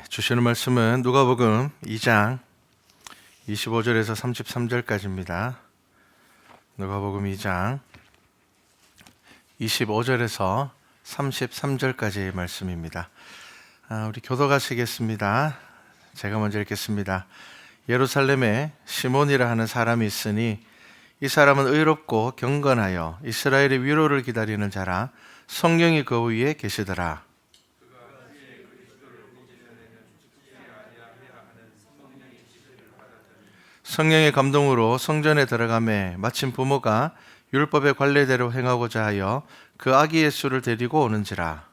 주시는 말씀은 누가복음 2장 25절에서 33절까지입니다. 누가복음 2장 25절에서 33절까지의 말씀입니다. 우리 교도가시겠습니다. 제가 먼저 읽겠습니다. 예루살렘에 시몬이라 하는 사람이 있으니 이 사람은 의롭고 경건하여 이스라엘의 위로를 기다리는 자라. 성령이 그 위에 계시더라. 성령의 감동으로 성전에 들어가매 마침 부모가 율법의 관례대로 행하고자 하여 그 아기 예수를 데리고 오는지라.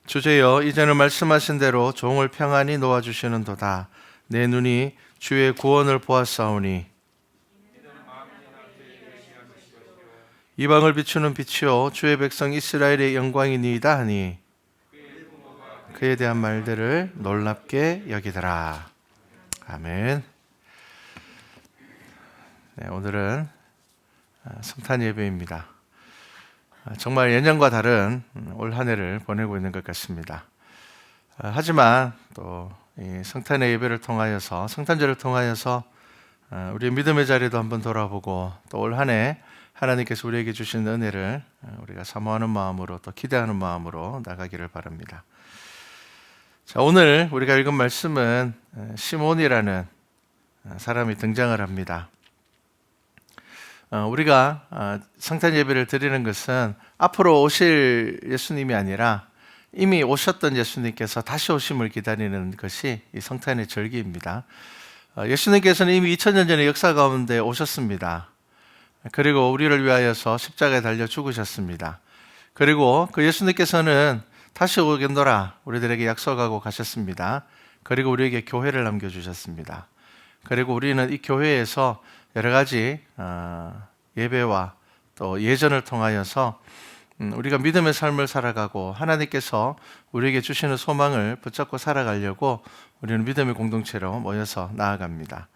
주제여, 이제는 말씀하신 대로 종을 평안히 놓아주시는도다. 내 눈이 주의 구원을 보았사오니 이방을 비추는 빛이요 주의 백성 이스라엘의 영광이니이다 하니 그에 대한 말들을 놀랍게 여기더라. 아멘. 오늘은 성탄 예배입니다. 정말 예년과 다른 올 한 해를 보내고 있는 것 같습니다. 하지만 또 이 성탄의 예배를 통하여서, 성탄절을 통하여서 우리의 믿음의 자리도 한번 돌아보고 또 올 한 해 하나님께서 우리에게 주신 은혜를 우리가 사모하는 마음으로 또 기대하는 마음으로 나가기를 바랍니다. 자, 오늘 우리가 읽은 말씀은 시몬이라는 사람이 등장을 합니다. 우리가 성탄 예배를 드리는 것은 앞으로 오실 예수님이 아니라 이미 오셨던 예수님께서 다시 오심을 기다리는 것이 이 성탄의 절기입니다. 예수님께서는 이미 2000년 전에 역사 가운데 오셨습니다. 그리고 우리를 위하여서 십자가에 달려 죽으셨습니다. 그리고 그 예수님께서는 다시 오겠노라 우리들에게 약속하고 가셨습니다. 그리고 우리에게 교회를 남겨주셨습니다. 그리고 우리는 이 교회에서 여러 가지 예배와 또 예전을 통하여서 우리가 믿음의 삶을 살아가고 하나님께서 우리에게 주시는 소망을 붙잡고 살아가려고 우리는 믿음의 공동체로 모여서 나아갑니다.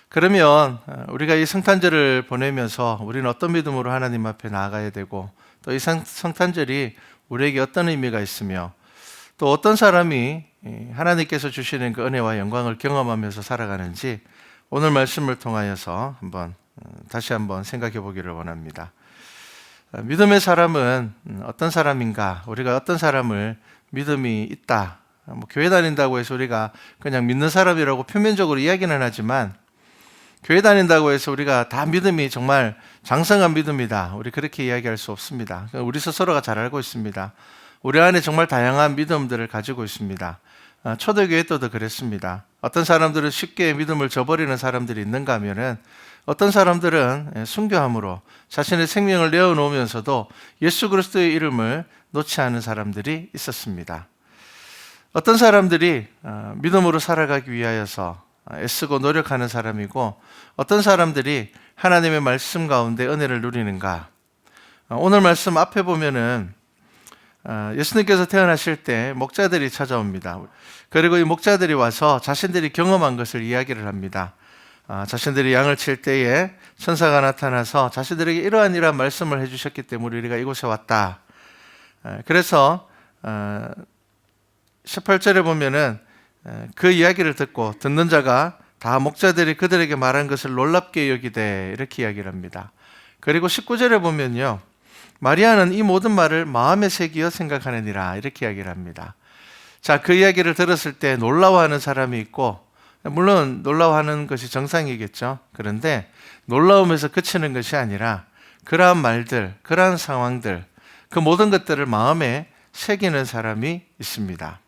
그러면 우리가 이 성탄절을 보내면서 우리는 어떤 믿음으로 하나님 앞에 나아가야 되고 또 이 성탄절이 우리에게 어떤 의미가 있으며 또 어떤 사람이 하나님께서 주시는 그 은혜와 영광을 경험하면서 살아가는지 오늘 말씀을 통하여서 다시 한번 생각해 보기를 원합니다. 믿음의 사람은 어떤 사람인가? 우리가 어떤 사람을 믿음이 있다. 교회 다닌다고 해서 우리가 그냥 믿는 사람이라고 표면적으로 이야기는 하지만 교회 다닌다고 해서 우리가 다 믿음이 정말 장성한 믿음이다. 우리 그렇게 이야기할 수 없습니다. 우리 스스로가 잘 알고 있습니다. 우리 안에 정말 다양한 믿음들을 가지고 있습니다. 초대교회 때도 그랬습니다. 어떤 사람들은 쉽게 믿음을 저버리는 사람들이 있는가 하면은 어떤 사람들은 순교함으로 자신의 생명을 내어놓으면서도 예수 그리스도의 이름을 놓지 않은 사람들이 있었습니다. 어떤 사람들이 믿음으로 살아가기 위하여서 애쓰고 노력하는 사람이고 어떤 사람들이 하나님의 말씀 가운데 은혜를 누리는가. 오늘 말씀 앞에 보면은 예수님께서 태어나실 때 목자들이 찾아옵니다. 그리고 이 목자들이 와서 자신들이 경험한 것을 이야기를 합니다. 자신들이 양을 칠 때에 천사가 나타나서 자신들에게 이러한 말씀을 해주셨기 때문에 우리가 이곳에 왔다. 그래서 18절에 보면은 그 이야기를 듣고 듣는 자가 다 목자들이 그들에게 말한 것을 놀랍게 여기되 이렇게 이야기를 합니다. 그리고 19절에 보면요, 마리아는 이 모든 말을 마음에 새기어 생각하느니라 이렇게 이야기를 합니다. 자, 그 이야기를 들었을 때 놀라워하는 사람이 있고 물론 놀라워하는 것이 정상이겠죠. 그런데 놀라움에서 그치는 것이 아니라 그러한 말들, 그러한 상황들, 그 모든 것들을 마음에 새기는 사람이 있습니다.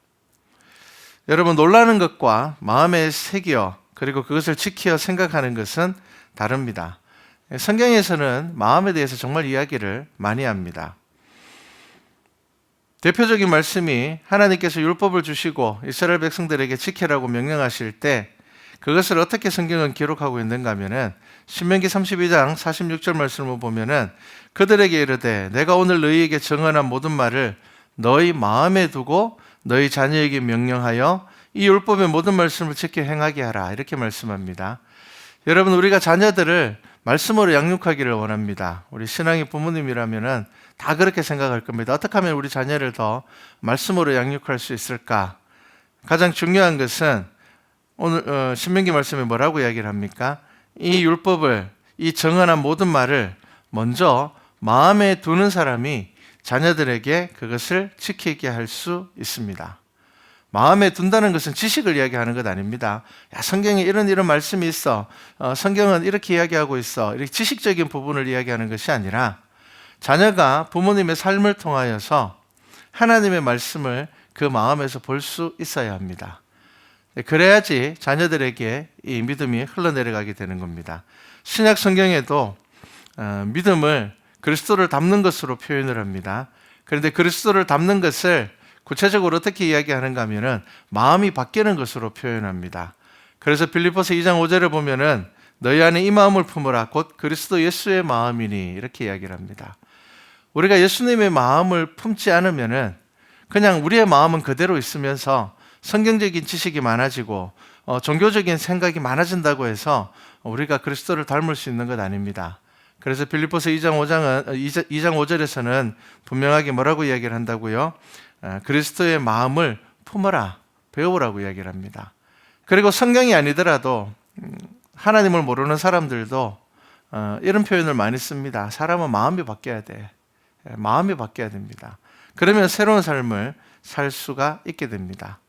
여러분, 놀라는 것과 마음에 새겨 그리고 그것을 지키어 생각하는 것은 다릅니다. 성경에서는 마음에 대해서 정말 이야기를 많이 합니다. 대표적인 말씀이 하나님께서 율법을 주시고 이스라엘 백성들에게 지키라고 명령하실 때 그것을 어떻게 성경은 기록하고 있는가 하면은 신명기 32장 46절 말씀을 보면은 그들에게 이르되 내가 오늘 너희에게 정언한 모든 말을 너희 마음에 두고 너희 자녀에게 명령하여 이 율법의 모든 말씀을 지켜 행하게 하라 이렇게 말씀합니다. 여러분, 우리가 자녀들을 말씀으로 양육하기를 원합니다. 우리 신앙의 부모님이라면은 다 그렇게 생각할 겁니다. 어떻게 하면 우리 자녀를 더 말씀으로 양육할 수 있을까? 가장 중요한 것은 오늘 신명기 말씀에 뭐라고 이야기를 합니까? 이 율법을, 이 정언한 모든 말을 먼저 마음에 두는 사람이 자녀들에게 그것을 지키게 할 수 있습니다. 마음에 둔다는 것은 지식을 이야기하는 것 아닙니다. 야, 성경에 이런 말씀이 있어. 성경은 이렇게 이야기하고 있어. 이렇게 지식적인 부분을 이야기하는 것이 아니라 자녀가 부모님의 삶을 통하여서 하나님의 말씀을 그 마음에서 볼 수 있어야 합니다. 그래야지 자녀들에게 이 믿음이 흘러내려가게 되는 겁니다. 신약 성경에도 믿음을 그리스도를 닮는 것으로 표현을 합니다. 그런데 그리스도를 닮는 것을 구체적으로 어떻게 이야기하는가 하면은 마음이 바뀌는 것으로 표현합니다. 그래서 빌립보서 2장 5절을 보면은 너희 안에 이 마음을 품으라 곧 그리스도 예수의 마음이니 이렇게 이야기를 합니다. 우리가 예수님의 마음을 품지 않으면은 그냥 우리의 마음은 그대로 있으면서 성경적인 지식이 많아지고 종교적인 생각이 많아진다고 해서 우리가 그리스도를 닮을 수 있는 것 아닙니다. 그래서 빌립보서 2장 5절에서는 분명하게 뭐라고 이야기를 한다고요? 그리스도의 마음을 품어라, 배우라고 이야기를 합니다. 그리고 성경이 아니더라도 하나님을 모르는 사람들도 이런 표현을 많이 씁니다. 사람은 마음이 바뀌어야 돼. 마음이 바뀌어야 됩니다. 그러면 새로운 삶을 살 수가 있게 됩니다.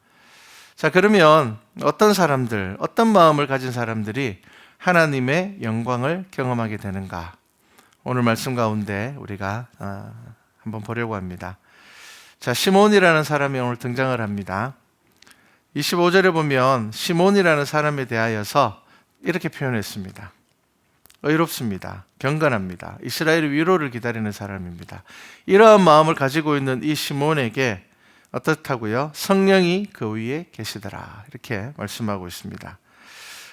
자, 그러면 어떤 사람들, 어떤 마음을 가진 사람들이 하나님의 영광을 경험하게 되는가? 오늘 말씀 가운데 우리가 한번 보려고 합니다. 자, 시몬이라는 사람이 오늘 등장을 합니다. 25절에 보면 시몬이라는 사람에 대하여서 이렇게 표현했습니다. 의롭습니다. 경건합니다. 이스라엘의 위로를 기다리는 사람입니다. 이러한 마음을 가지고 있는 이 시몬에게 어떻다고요? 성령이 그 위에 계시더라. 이렇게 말씀하고 있습니다.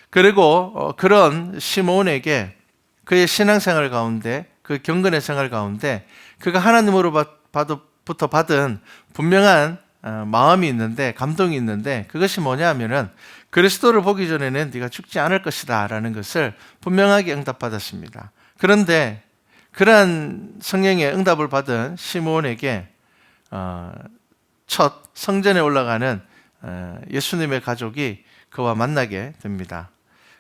그리고 그런 시몬에게 그의 신앙생활 가운데, 그 경건의 생활 가운데 그가 하나님으로부터 받은 분명한 마음이 있는데, 감동이 있는데 그것이 뭐냐 하면은 그리스도를 보기 전에는 네가 죽지 않을 것이다 라는 것을 분명하게 응답받았습니다. 그런데 그러한 성령의 응답을 받은 시몬에게 첫 성전에 올라가는 예수님의 가족이 그와 만나게 됩니다.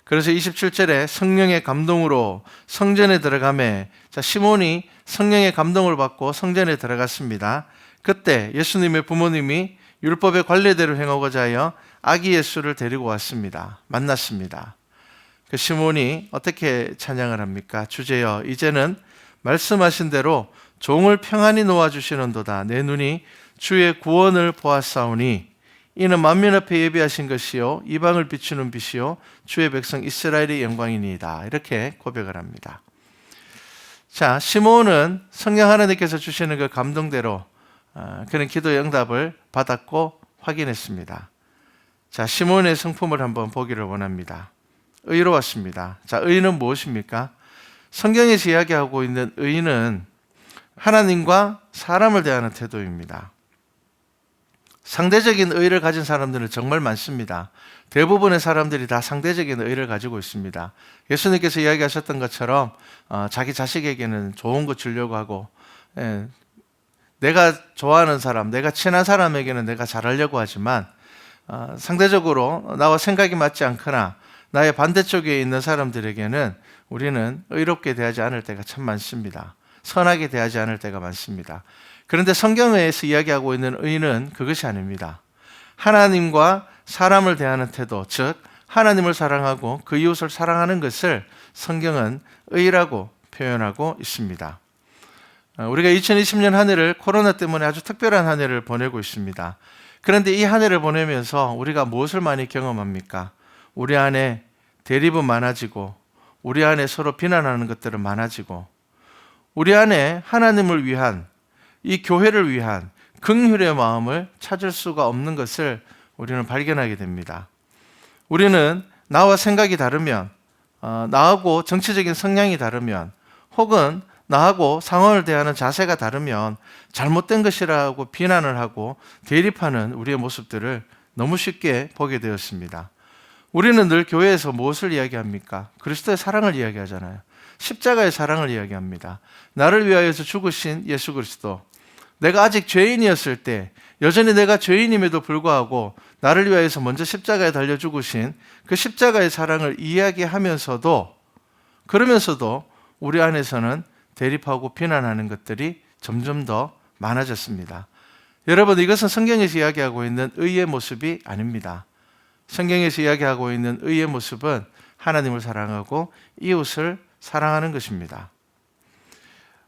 그래서 27절에 성령의 감동으로 성전에 들어가매, 자, 시몬이 성령의 감동을 받고 성전에 들어갔습니다. 그때 예수님의 부모님이 율법의 관례대로 행하고자 하여 아기 예수를 데리고 왔습니다. 만났습니다. 그 시몬이 어떻게 찬양을 합니까? 주제여, 이제는 말씀하신 대로 종을 평안히 놓아주시는도다. 내 눈이 주의 구원을 보았사오니 이는 만민 앞에 예비하신 것이요 이방을 비추는 빛이요 주의 백성 이스라엘의 영광이니이다. 이렇게 고백을 합니다. 자, 시몬은 성령 하나님께서 주시는 그 감동대로 그는 기도의 응답을 받았고 확인했습니다. 자, 시몬의 성품을 한번 보기를 원합니다. 의로웠습니다. 자, 의는 무엇입니까? 성경에서 이야기하고 있는 의는 하나님과 사람을 대하는 태도입니다. 상대적인 의를 가진 사람들은 정말 많습니다. 대부분의 사람들이 다 상대적인 의를 가지고 있습니다. 예수님께서 이야기하셨던 것처럼 자기 자식에게는 좋은 거 주려고 하고, 내가 좋아하는 사람, 내가 친한 사람에게는 내가 잘하려고 하지만 상대적으로 나와 생각이 맞지 않거나 나의 반대쪽에 있는 사람들에게는 우리는 의롭게 대하지 않을 때가 참 많습니다. 선하게 대하지 않을 때가 많습니다. 그런데 성경에서 이야기하고 있는 의는 그것이 아닙니다. 하나님과 사람을 대하는 태도, 즉 하나님을 사랑하고 그 이웃을 사랑하는 것을 성경은 의라고 표현하고 있습니다. 우리가 2020년 한 해를 코로나 때문에 아주 특별한 한 해를 보내고 있습니다. 그런데 이 한 해를 보내면서 우리가 무엇을 많이 경험합니까? 우리 안에 대립은 많아지고, 우리 안에 서로 비난하는 것들은 많아지고, 우리 안에 하나님을 위한, 이 교회를 위한 긍휼의 마음을 찾을 수가 없는 것을 우리는 발견하게 됩니다. 우리는 나와 생각이 다르면, 나하고 정치적인 성향이 다르면, 혹은 나하고 상황을 대하는 자세가 다르면 잘못된 것이라고 비난을 하고 대립하는 우리의 모습들을 너무 쉽게 보게 되었습니다. 우리는 늘 교회에서 무엇을 이야기합니까? 그리스도의 사랑을 이야기하잖아요. 십자가의 사랑을 이야기합니다. 나를 위하여서 죽으신 예수 그리스도. 내가 아직 죄인이었을 때, 여전히 내가 죄인임에도 불구하고 나를 위하여서 먼저 십자가에 달려 죽으신 그 십자가의 사랑을 이야기하면서도, 그러면서도 우리 안에서는 대립하고 비난하는 것들이 점점 더 많아졌습니다. 여러분, 이것은 성경에서 이야기하고 있는 의의 모습이 아닙니다. 성경에서 이야기하고 있는 의의 모습은 하나님을 사랑하고 이웃을 사랑하는 것입니다.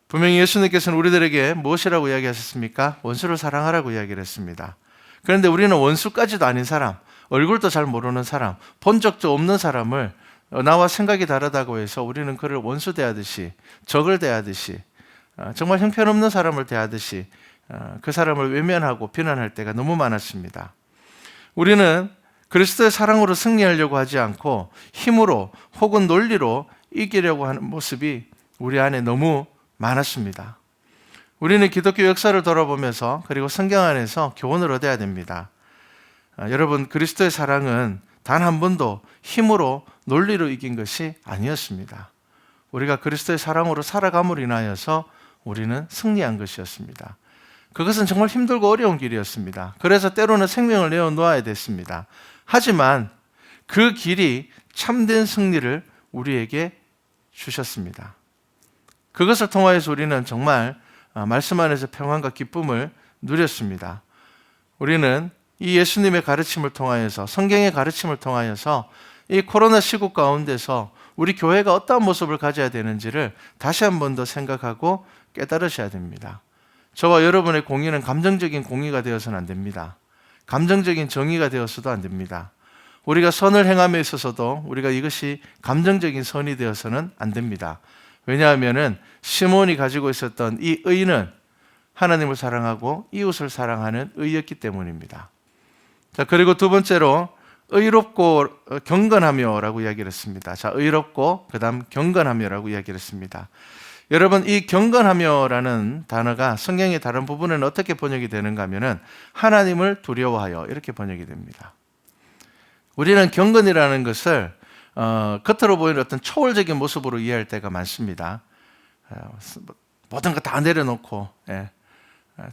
분명히 예수님께서는 우리들에게 무엇이라고 이야기하셨습니까? 원수를 사랑하라고 이야기를 했습니다. 그런데 우리는 원수까지도 아닌 사람, 얼굴도 잘 모르는 사람, 본 적도 없는 사람을 나와 생각이 다르다고 해서 우리는 그를 원수 대하듯이, 적을 대하듯이, 정말 형편없는 사람을 대하듯이 그 사람을 외면하고 비난할 때가 너무 많았습니다. 우리는 그리스도의 사랑으로 승리하려고 하지 않고 힘으로 혹은 논리로 이기려고 하는 모습이 우리 안에 너무 많았습니다. 우리는 기독교 역사를 돌아보면서 그리고 성경 안에서 교훈을 얻어야 됩니다. 여러분, 그리스도의 사랑은 단 한 번도 힘으로 논리로 이긴 것이 아니었습니다. 우리가 그리스도의 사랑으로 살아감으로 인하여서 우리는 승리한 것이었습니다. 그것은 정말 힘들고 어려운 길이었습니다. 그래서 때로는 생명을 내어놓아야 됐습니다. 하지만 그 길이 참된 승리를 우리에게 주셨습니다. 그것을 통하여서 우리는 정말 말씀 안에서 평안과 기쁨을 누렸습니다. 우리는 이 예수님의 가르침을 통하여서, 성경의 가르침을 통하여서 이 코로나 시국 가운데서 우리 교회가 어떠한 모습을 가져야 되는지를 다시 한 번 더 생각하고 깨달으셔야 됩니다. 저와 여러분의 공의는 감정적인 공의가 되어서는 안 됩니다. 감정적인 정의가 되어서도 안 됩니다. 우리가 선을 행함에 있어서도 우리가 이것이 감정적인 선이 되어서는 안 됩니다. 왜냐하면 시몬이 가지고 있었던 이 의는 하나님을 사랑하고 이웃을 사랑하는 의였기 때문입니다. 자, 그리고 두 번째로 의롭고 경건하며라고 이야기를 했습니다. 자, 의롭고 그다음 경건하며라고 이야기를 했습니다. 여러분, 이 경건하며라는 단어가 성경의 다른 부분에는 어떻게 번역이 되는가 하면은 하나님을 두려워하여 이렇게 번역이 됩니다. 우리는 경건이라는 것을 겉으로 보이는 어떤 초월적인 모습으로 이해할 때가 많습니다. 모든 거 다 내려놓고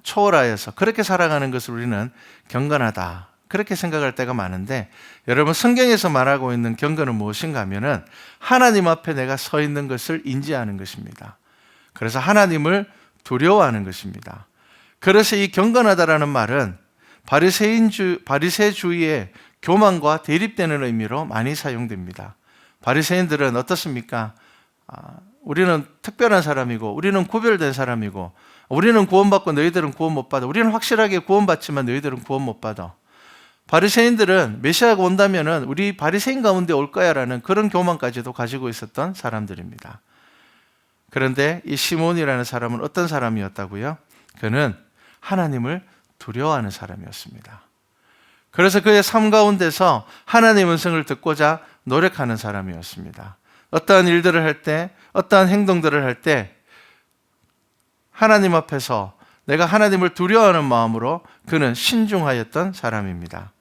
초월하여서 그렇게 살아가는 것을 우리는 경건하다, 그렇게 생각할 때가 많은데, 여러분, 성경에서 말하고 있는 경건은 무엇인가 하면은 하나님 앞에 내가 서 있는 것을 인지하는 것입니다. 그래서 하나님을 두려워하는 것입니다. 그래서 이 경건하다라는 말은 바리새주의의 교만과 대립되는 의미로 많이 사용됩니다. 바리새인들은 어떻습니까? 우리는 특별한 사람이고, 우리는 구별된 사람이고, 우리는 구원받고 너희들은 구원 못 받아. 우리는 확실하게 구원받지만 너희들은 구원 못 받아. 바리새인들은 메시아가 온다면은 우리 바리새인 가운데 올 거야라는 그런 교만까지도 가지고 있었던 사람들입니다. 그런데 이 시몬이라는 사람은 어떤 사람이었다고요? 그는 하나님을 두려워하는 사람이었습니다. 그래서 그의 삶 가운데서 하나님의 음성을 듣고자 노력하는 사람이었습니다. 어떠한 일들을 할 때, 어떠한 행동들을 할 때 하나님 앞에서 내가 하나님을 두려워하는 마음으로 그는 신중하였던 사람입니다.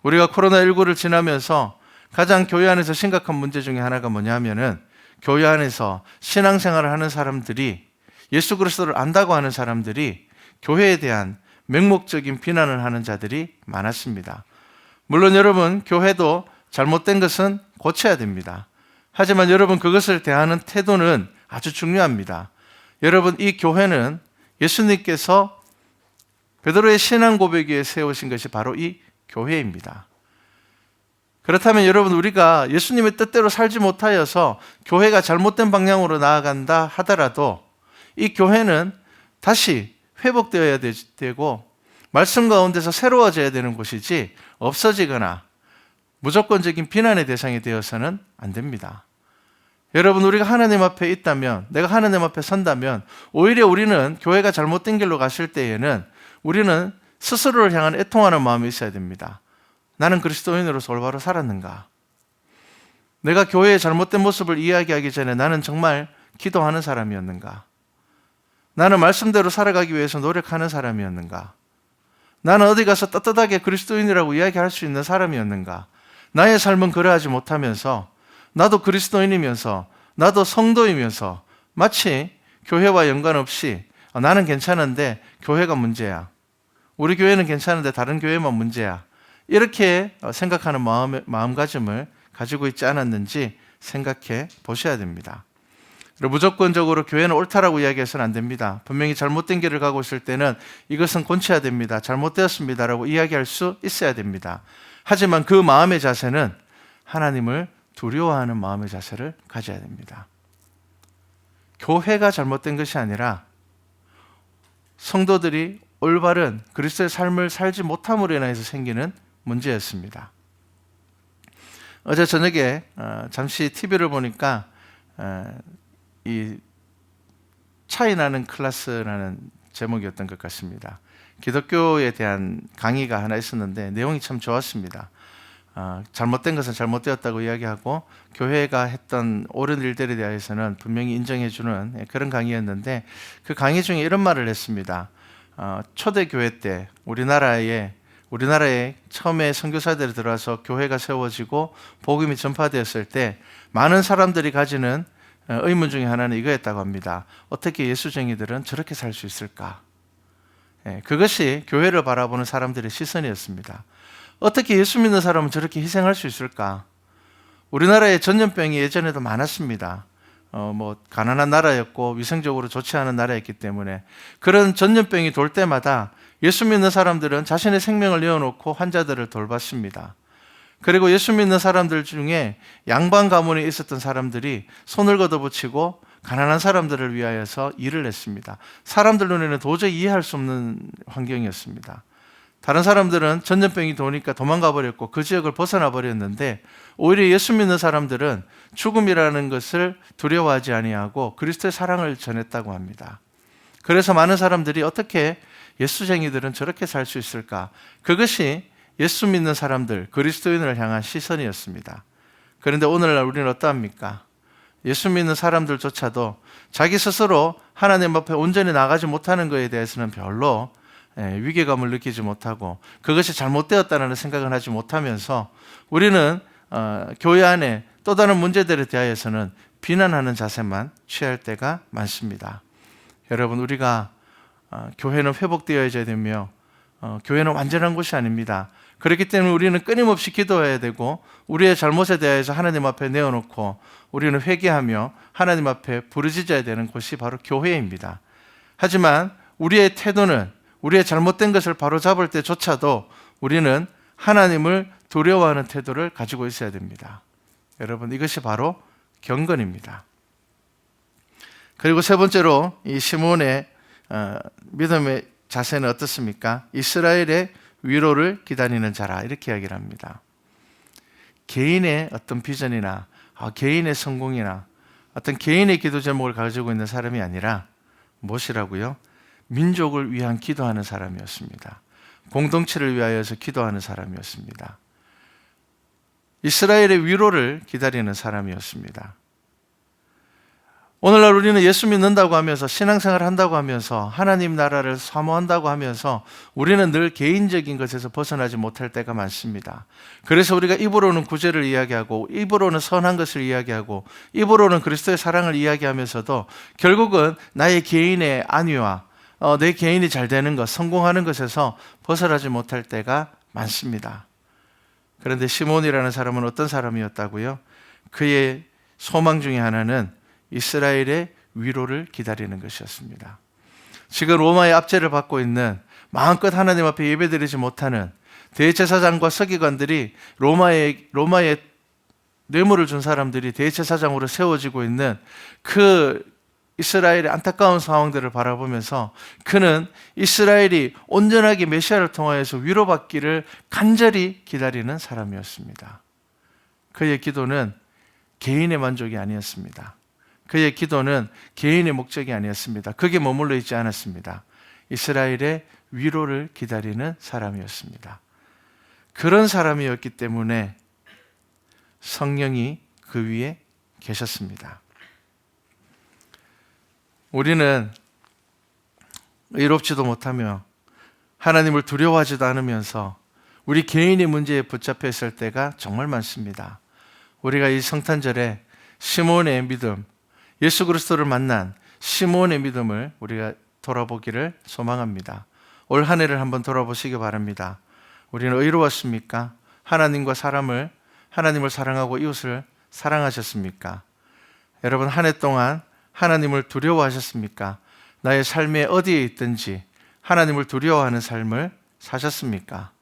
우리가 코로나19를 지나면서 가장 교회 안에서 심각한 문제 중에 하나가 뭐냐 하면은 교회 안에서 신앙생활을 하는 사람들이, 예수 그리스도를 안다고 하는 사람들이 교회에 대한 맹목적인 비난을 하는 자들이 많았습니다. 물론 여러분, 교회도 잘못된 것은 고쳐야 됩니다. 하지만 여러분, 그것을 대하는 태도는 아주 중요합니다. 여러분, 이 교회는 예수님께서 베드로의 신앙 고백 위에 세우신 것이 바로 이 교회입니다. 그렇다면 여러분, 우리가 예수님의 뜻대로 살지 못하여서 교회가 잘못된 방향으로 나아간다 하더라도 이 교회는 다시 회복되어야 되고 말씀 가운데서 새로워져야 되는 곳이지 없어지거나 무조건적인 비난의 대상이 되어서는 안 됩니다. 여러분, 우리가 하나님 앞에 있다면, 내가 하나님 앞에 선다면 오히려 우리는 교회가 잘못된 길로 갔을 때에는 우리는 스스로를 향한 애통하는 마음이 있어야 됩니다. 나는 그리스도인으로서 올바로 살았는가? 내가 교회의 잘못된 모습을 이야기하기 전에 나는 정말 기도하는 사람이었는가? 나는 말씀대로 살아가기 위해서 노력하는 사람이었는가? 나는 어디 가서 떳떳하게 그리스도인이라고 이야기할 수 있는 사람이었는가? 나의 삶은 그러하지 못하면서 나도 그리스도인이면서 나도 성도이면서 마치 교회와 연관없이 나는 괜찮은데 교회가 문제야. 우리 교회는 괜찮은데 다른 교회만 문제야. 이렇게 생각하는 마음가짐을 가지고 있지 않았는지 생각해 보셔야 됩니다. 그리고 무조건적으로 교회는 옳다라고 이야기해서는 안 됩니다. 분명히 잘못된 길을 가고 있을 때는 이것은 고쳐야 됩니다. 잘못되었습니다라고 이야기할 수 있어야 됩니다. 하지만 그 마음의 자세는 하나님을 두려워하는 마음의 자세를 가져야 됩니다. 교회가 잘못된 것이 아니라 성도들이 올바른 그리스도의 삶을 살지 못함으로 인해서 생기는 문제였습니다. 어제 저녁에 잠시 TV를 보니까 이 차이 나는 클래스라는 제목이었던 것 같습니다. 기독교에 대한 강의가 하나 있었는데 내용이 참 좋았습니다. 잘못된 것은 잘못되었다고 이야기하고 교회가 했던 옳은 일들에 대해서는 분명히 인정해주는 그런 강의였는데 그 강의 중에 이런 말을 했습니다. 초대교회 때 우리나라에 처음에 선교사들이 들어와서 교회가 세워지고 복음이 전파되었을 때 많은 사람들이 가지는 의문 중에 하나는 이거였다고 합니다. 어떻게 예수쟁이들은 저렇게 살 수 있을까? 그것이 교회를 바라보는 사람들의 시선이었습니다. 어떻게 예수 믿는 사람은 저렇게 희생할 수 있을까? 우리나라에 전염병이 예전에도 많았습니다. 가난한 나라였고 위생적으로 좋지 않은 나라였기 때문에 그런 전염병이 돌 때마다 예수 믿는 사람들은 자신의 생명을 내어놓고 환자들을 돌봤습니다. 그리고 예수 믿는 사람들 중에 양반 가문에 있었던 사람들이 손을 걷어붙이고 가난한 사람들을 위하여서 일을 했습니다. 사람들 눈에는 도저히 이해할 수 없는 환경이었습니다. 다른 사람들은 전염병이 도니까 도망가 버렸고 그 지역을 벗어나 버렸는데 오히려 예수 믿는 사람들은 죽음이라는 것을 두려워하지 아니하고 그리스도의 사랑을 전했다고 합니다. 그래서 많은 사람들이 어떻게 예수쟁이들은 저렇게 살 수 있을까? 그것이 예수 믿는 사람들, 그리스도인을 향한 시선이었습니다. 그런데 오늘날 우리는 어떠합니까? 예수 믿는 사람들조차도 자기 스스로 하나님 앞에 온전히 나가지 못하는 것에 대해서는 별로 위기감을 느끼지 못하고 그것이 잘못되었다는 생각을 하지 못하면서 우리는 교회 안에 또 다른 문제들에 대하여서는 비난하는 자세만 취할 때가 많습니다. 여러분, 우리가 교회는 회복되어야 되며 교회는 완전한 곳이 아닙니다. 그렇기 때문에 우리는 끊임없이 기도해야 되고 우리의 잘못에 대해서 하나님 앞에 내어놓고 우리는 회개하며 하나님 앞에 부르짖어야 되는 곳이 바로 교회입니다. 하지만 우리의 태도는 우리의 잘못된 것을 바로잡을 때조차도 우리는 하나님을 두려워하는 태도를 가지고 있어야 됩니다. 여러분, 이것이 바로 경건입니다. 그리고 세 번째로 이 시몬의 믿음의 자세는 어떻습니까? 이스라엘의 위로를 기다리는 자라, 이렇게 이야기를 합니다. 개인의 어떤 비전이나 개인의 성공이나 어떤 개인의 기도 제목을 가지고 있는 사람이 아니라 무엇이라고요? 민족을 위한 기도하는 사람이었습니다. 공동체를 위하여서 기도하는 사람이었습니다. 이스라엘의 위로를 기다리는 사람이었습니다. 오늘날 우리는 예수 믿는다고 하면서 신앙생활을 한다고 하면서 하나님 나라를 사모한다고 하면서 우리는 늘 개인적인 것에서 벗어나지 못할 때가 많습니다. 그래서 우리가 입으로는 구제를 이야기하고 입으로는 선한 것을 이야기하고 입으로는 그리스도의 사랑을 이야기하면서도 결국은 나의 개인의 안위와 내 개인이 잘 되는 것, 성공하는 것에서 벗어나지 못할 때가 많습니다. 그런데 시몬이라는 사람은 어떤 사람이었다고요? 그의 소망 중에 하나는 이스라엘의 위로를 기다리는 것이었습니다. 지금 로마의 압제를 받고 있는 마음껏 하나님 앞에 예배드리지 못하는 대제사장과 서기관들이 로마의 뇌물을 준 사람들이 대제사장으로 세워지고 있는 그 이스라엘의 안타까운 상황들을 바라보면서 그는 이스라엘이 온전하게 메시아를 통하여서 위로받기를 간절히 기다리는 사람이었습니다. 그의 기도는 개인의 만족이 아니었습니다. 그의 기도는 개인의 목적이 아니었습니다. 그게 머물러 있지 않았습니다. 이스라엘의 위로를 기다리는 사람이었습니다. 그런 사람이었기 때문에 성령이 그 위에 계셨습니다. 우리는 의롭지도 못하며 하나님을 두려워하지도 않으면서 우리 개인의 문제에 붙잡혀 있을 때가 정말 많습니다. 우리가 이 성탄절에 시몬의 믿음, 예수 그리스도를 만난 시몬의 믿음을 우리가 돌아보기를 소망합니다. 올 한 해를 한번 돌아보시기 바랍니다. 우리는 의로웠습니까? 하나님을 사랑하고 이웃을 사랑하셨습니까? 여러분, 한 해 동안 하나님을 두려워하셨습니까? 나의 삶에 어디에 있든지 하나님을 두려워하는 삶을 사셨습니까?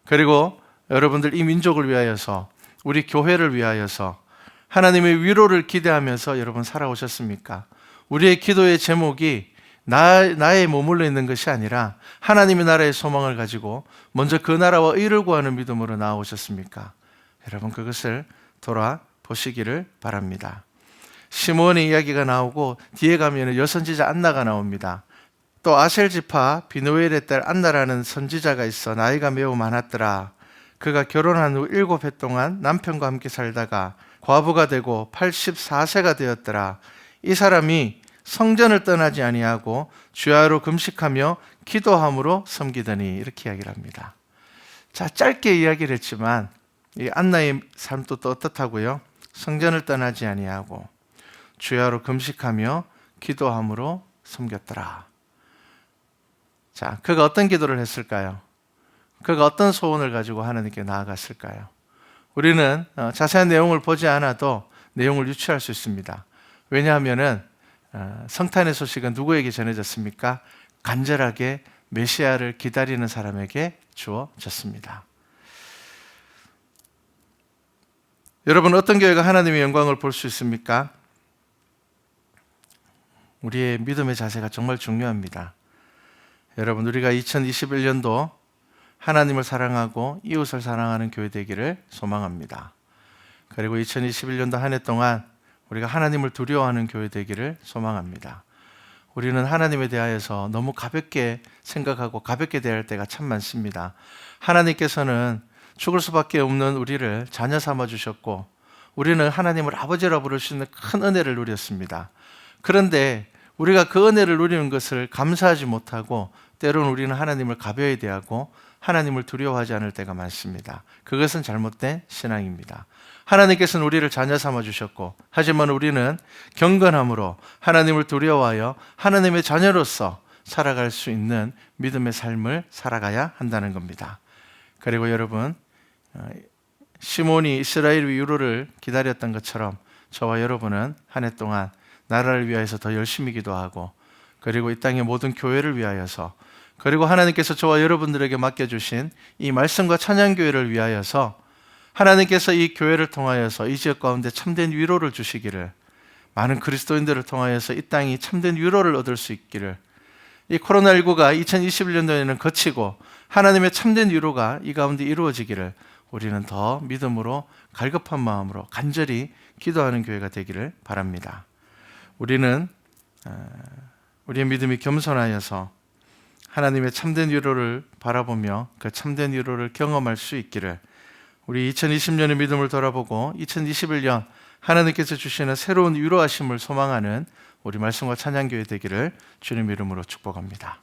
그리고 여러분들 이 민족을 위하여서, 우리 교회를 위하여서 하나님의 위로를 기대하면서 여러분 살아오셨습니까? 우리의 기도의 제목이 나의 머물러 있는 것이 아니라 하나님의 나라의 소망을 가지고 먼저 그 나라와 의를 구하는 믿음으로 나아오셨습니까? 여러분, 그것을 돌아보시기를 바랍니다. 시므온의 이야기가 나오고 뒤에 가면 여선지자 안나가 나옵니다. 또 아셀 지파 비누엘의 딸 안나라는 선지자가 있어 나이가 매우 많았더라. 그가 결혼한 후 7해 동안 남편과 함께 살다가 과부가 되고 84세가 되었더라. 이 사람이 성전을 떠나지 아니하고 주야로 금식하며 기도함으로 섬기더니, 이렇게 이야기를 합니다. 자, 짧게 이야기를 했지만 이 안나의 삶도 또 어떻다고요? 성전을 떠나지 아니하고 주야로 금식하며 기도함으로 섬겼더라. 자, 그가 어떤 기도를 했을까요? 그가 어떤 소원을 가지고 하나님께 나아갔을까요? 우리는 자세한 내용을 보지 않아도 내용을 유추할 수 있습니다. 왜냐하면은 성탄의 소식은 누구에게 전해졌습니까? 간절하게 메시아를 기다리는 사람에게 주어졌습니다. 여러분, 어떤 교회가 하나님의 영광을 볼 수 있습니까? 우리의 믿음의 자세가 정말 중요합니다. 여러분, 우리가 2021년도 하나님을 사랑하고 이웃을 사랑하는 교회 되기를 소망합니다. 그리고 2021년도 한 해 동안 우리가 하나님을 두려워하는 교회 되기를 소망합니다. 우리는 하나님에 대하여서 너무 가볍게 생각하고 가볍게 대할 때가 참 많습니다. 하나님께서는 죽을 수밖에 없는 우리를 자녀 삼아 주셨고, 우리는 하나님을 아버지라 부를 수 있는 큰 은혜를 누렸습니다. 그런데 우리가 그 은혜를 누리는 것을 감사하지 못하고 때로는 우리는 하나님을 가벼이 대하고 하나님을 두려워하지 않을 때가 많습니다. 그것은 잘못된 신앙입니다. 하나님께서는 우리를 자녀 삼아 주셨고, 하지만 우리는 경건함으로 하나님을 두려워하여 하나님의 자녀로서 살아갈 수 있는 믿음의 삶을 살아가야 한다는 겁니다. 그리고 여러분, 시몬이 이스라엘 위로를 기다렸던 것처럼 저와 여러분은 한 해 동안 나라를 위하여서 더 열심히 기도하고, 그리고 이 땅의 모든 교회를 위하여서, 그리고 하나님께서 저와 여러분들에게 맡겨주신 이 말씀과 찬양교회를 위하여서 하나님께서 이 교회를 통하여서 이 지역 가운데 참된 위로를 주시기를, 많은 그리스도인들을 통하여서 이 땅이 참된 위로를 얻을 수 있기를, 이 코로나19가 2021년도에는 거치고 하나님의 참된 위로가 이 가운데 이루어지기를 우리는 더 믿음으로 갈급한 마음으로 간절히 기도하는 교회가 되기를 바랍니다. 우리는 우리의 믿음이 겸손하여서 하나님의 참된 위로를 바라보며 그 참된 위로를 경험할 수 있기를, 우리 2020년의 믿음을 돌아보고 2021년 하나님께서 주시는 새로운 위로하심을 소망하는 우리 말씀과 찬양교회 되기를 주님 이름으로 축복합니다.